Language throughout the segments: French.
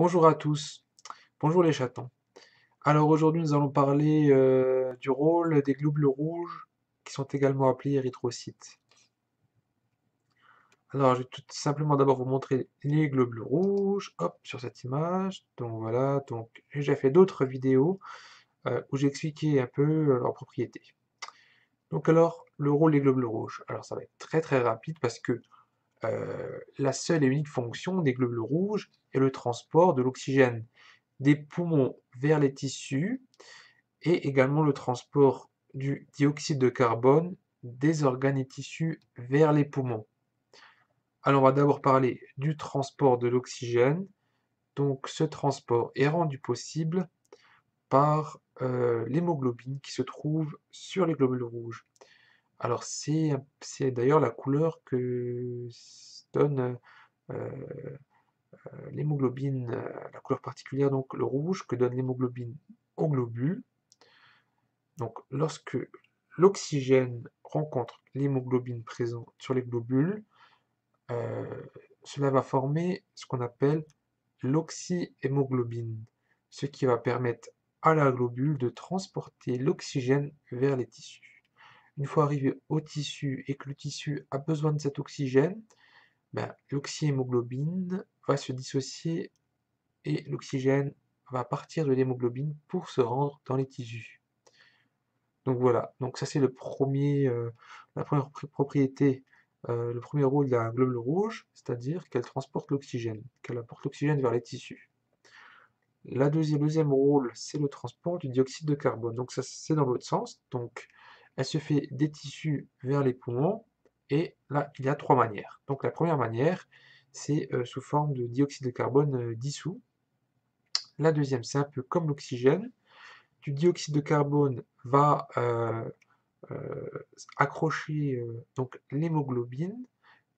Bonjour à tous, bonjour les chatons. Alors aujourd'hui nous allons parler du rôle des globules rouges qui sont également appelés érythrocytes. Alors je vais tout simplement d'abord vous montrer les globules rouges, hop, sur cette image. Donc voilà, donc j'ai déjà fait d'autres vidéos où j'ai expliqué un peu leurs propriétés. Donc alors, le rôle des globules rouges. Alors ça va être très très rapide parce que la seule et unique fonction des globules rouges est le transport de l'oxygène des poumons vers les tissus et également le transport du dioxyde de carbone des organes et tissus vers les poumons. Alors on va d'abord parler du transport de l'oxygène. Donc ce transport est rendu possible par l'hémoglobine qui se trouve sur les globules rouges. Alors c'est d'ailleurs la couleur que donne l'hémoglobine, la couleur particulière, donc le rouge que donne l'hémoglobine aux globules. Donc, lorsque l'oxygène rencontre l'hémoglobine présente sur les globules, euh, cela va former ce qu'on appelle l'oxyhémoglobine, ce qui va permettre à la globule de transporter l'oxygène vers les tissus. Une fois arrivé au tissu et que le tissu a besoin de cet oxygène, ben, l'oxyhémoglobine va se dissocier et l'oxygène va partir de l'hémoglobine pour se rendre dans les tissus. Donc voilà, donc ça c'est la première propriété, le premier rôle de la globule rouge, c'est-à-dire qu'elle transporte l'oxygène, qu'elle apporte l'oxygène vers les tissus. Le deuxième rôle, c'est le transport du dioxyde de carbone. Donc ça c'est dans l'autre sens. Donc elle se fait des tissus vers les poumons, et là il y a trois manières. Donc la première manière, c'est sous forme de dioxyde de carbone dissous. La deuxième, c'est un peu comme l'oxygène. Du dioxyde de carbone va accrocher donc l'hémoglobine.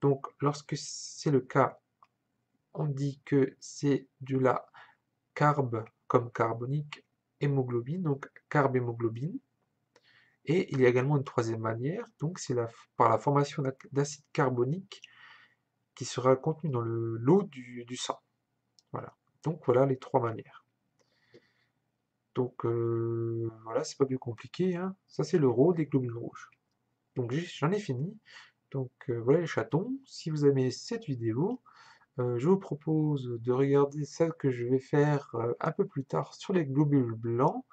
Donc lorsque c'est le cas, on dit que c'est de la carbe comme carbonique hémoglobine, donc carbhémoglobine. Et il y a également une troisième manière, donc c'est par la formation d'acide carbonique qui sera contenu dans l'eau du sang. Voilà. Donc voilà les trois manières. Donc voilà, c'est pas plus compliqué, hein. Ça c'est le rôle des globules rouges. Donc j'en ai fini. Donc voilà les chatons, si vous aimez cette vidéo, je vous propose de regarder celle que je vais faire un peu plus tard sur les globules blancs,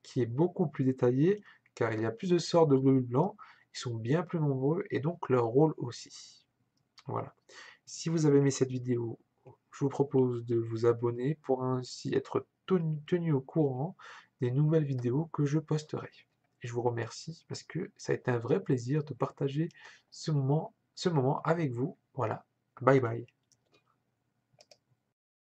qui est beaucoup plus détaillée, car il y a plus de sortes de globules blancs, ils sont bien plus nombreux, et donc leur rôle aussi. Voilà. Si vous avez aimé cette vidéo, je vous propose de vous abonner pour ainsi être tenu au courant des nouvelles vidéos que je posterai. Et je vous remercie parce que ça a été un vrai plaisir de partager ce moment avec vous. Voilà. Bye bye.